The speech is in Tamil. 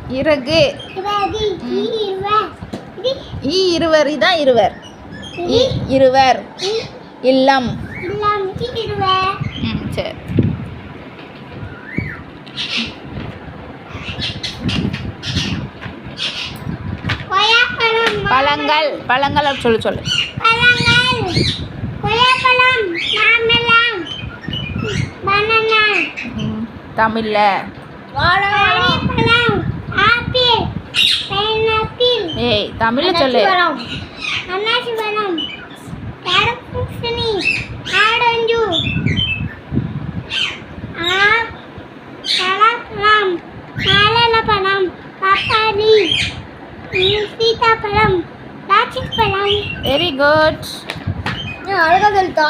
இறகு. இருவர் இதான் இருவர். இருவர். இல்லம். சரி. பழங்கள். பழங்கள் சொல்லு சொல்லு. தமிழ்ல ஏய் தமிழ்ல சொல்லு. Very good. அழகா சொல்லிட்டா.